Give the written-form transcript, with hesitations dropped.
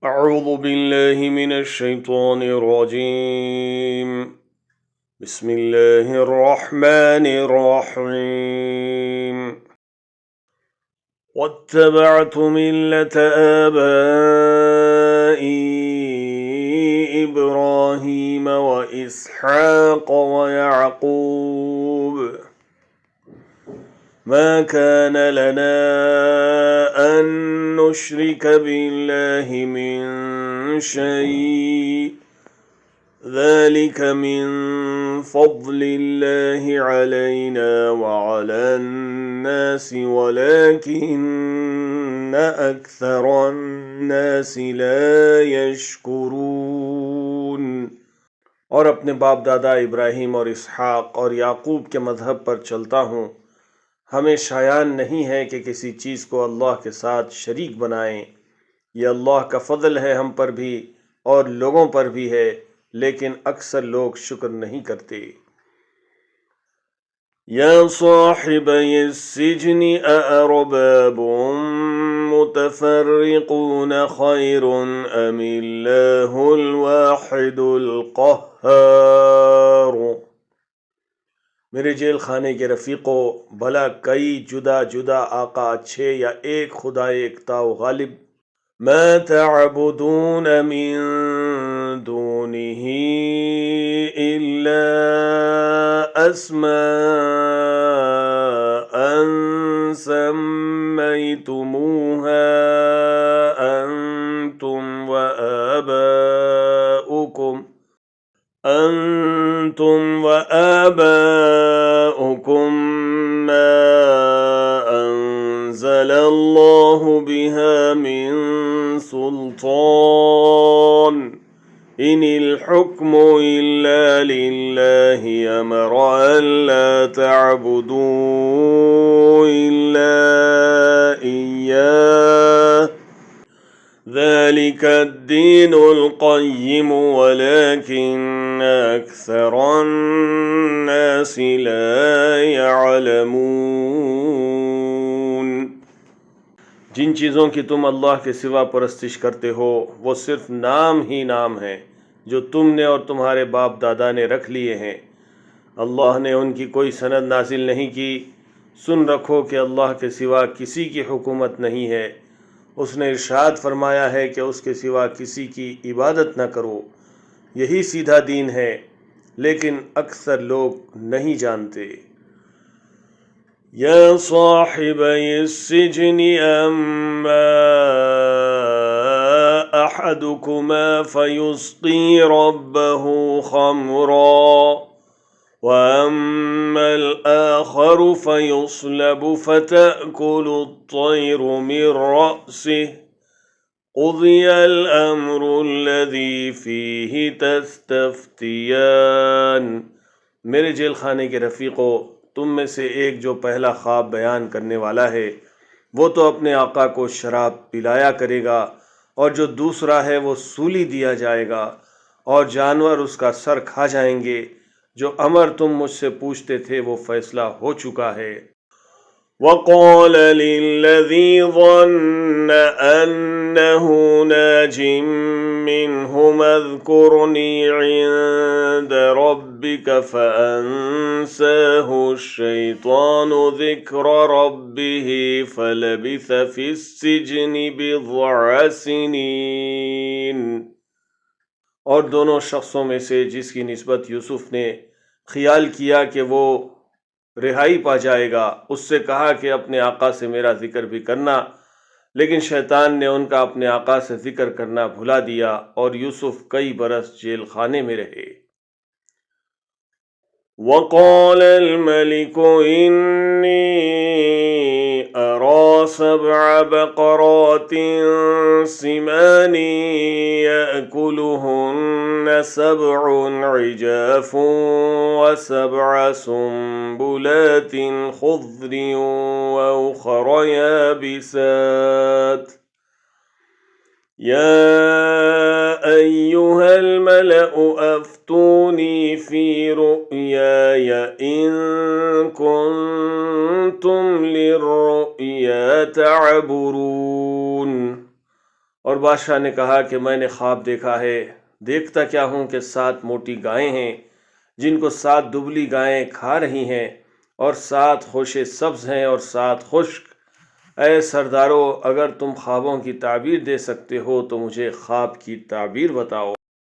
अऊज़ु बिल्लाहि मिनश शैतानिर रजीम। बिस्मिल्लाहिर रहमानिर रहीम। वत्तबअतु मिल्लत आबाई इब्राहीम व इसहाक़ व याक़ूब मा कान लना अन नुश्रिक बिल्लाहि मिन शै ज़ालिक मिन फ़ज़्लिल्लाहि अलैना व अलन नासि वलाकिन्न अक्सरन नासि ला यशकुरून। और अपने बाप दादा इब्राहिम और इसहाक और याकूब के मज़हब पर चलता हूँ। हमें शायान नहीं है कि किसी चीज़ को अल्लाह के साथ शरीक बनाएं। यह अल्लाह का फ़ज़ल है हम पर भी और लोगों पर भी है, लेकिन अक्सर लोग शुक्र नहीं करते। या साहिबय सिज्नि अअरबाबुम मुतफर्रिक़ून खैरुन अमिल्लाहुल वाहिदुल क़ह्हार। मेरे जेल खाने के रफ़ीक़ों, भला कई जुदा जुदा आका अच्छे या एक खुदा एकता व गालिब। मा तअबुदून मिन दूनिही इल्ला अस्माअन सम्मयतुमूहा अंतुम व आबाउकुम मा अंज़लल्लाहु बिहा मिन सुल्तान इनिल हुक्मु इल्ला लिल्लाहि अमरा अल्ला तअबुदू इल्ला इय्याह ज़ालिकद्दीनुल क़य्यिम वलाकिन्न अक्सरन्नासि ला यअलमून। जिन चीज़ों की तुम अल्लाह के सिवा परस्तिश करते हो वो सिर्फ नाम ही नाम है जो तुमने और तुम्हारे बाप दादा ने रख लिए हैं। अल्लाह ने उनकी कोई सनद नाजिल नहीं की। सुन रखो कि अल्लाह के सिवा किसी की हुकूमत नहीं है। उसने इरशाद फरमाया है कि उसके सिवा किसी की इबादत न करो। यही सीधा दीन है, लेकिन अक्सर लोग नहीं जानते। या साहिबय सिज्नि अम्मा अहदुकुमा फयुस्क़ी रब्बहु खम्रा व अम्मल आखरु फयुस्लबु फतअकुलु त्तयरु मिन रअसिहि क़ुज़ियल अम्रु अल्लज़ी फ़ीहि तस्तफ़्तियान। मेरे जेल खाने के रफ़ीक़ों, तुम में से एक जो पहला ख्वाब बयान करने वाला है वो तो अपने आका को शराब पिलाया करेगा, और जो दूसरा है वो सूली दिया जाएगा और जानवर उसका सर खा जाएंगे। जो अमर तुम मुझसे पूछते थे वो फैसला हो चुका है। वक़ाल लिल्लज़ी ज़न्न अन्नहु नाजिम मिन्हुम अज़्कुरनी इंद रब्बिक फ़अंसाहु अश्शैतानु ज़िक्र रब्बिही फ़लबिथ फ़िस्सिज्नि बिज़अ सिनीन। और दोनों शख्सों में से जिसकी निस्बत यूसुफ ने ख्याल किया कि वो रिहाई पा जाएगा, उससे कहा कि अपने आका से मेरा ज़िक्र भी करना, लेकिन शैतान ने उनका अपने आका से ज़िक्र करना भुला दिया और यूसुफ कई बरस जेल खाने में रहे। वक़ालल मलिकु इन्नी अरा सबअ बक़रातिन सिमानी यअकुलुहुन्न सबउन इजाफुन व सबअ सुंबुलातिन खुद्रिन व उखर याबिसात। या अय्युहल मलअु अफ्तूनी फी रुअयाय इन कुंतुम लिर्रुअया तअबुरून। और बादशाह ने कहा कि मैंने ख्वाब देखा है, देखता क्या हूँ कि 7 मोटी गायें हैं जिनको 7 दुबली गायें खा रही हैं, और 7 होशे सब्ज हैं और 7 खुश्क। ऐ सरदारों, अगर तुम ख्वाबों की ताबीर दे सकते हो तो मुझे ख्वाब की ताबीर बताओ।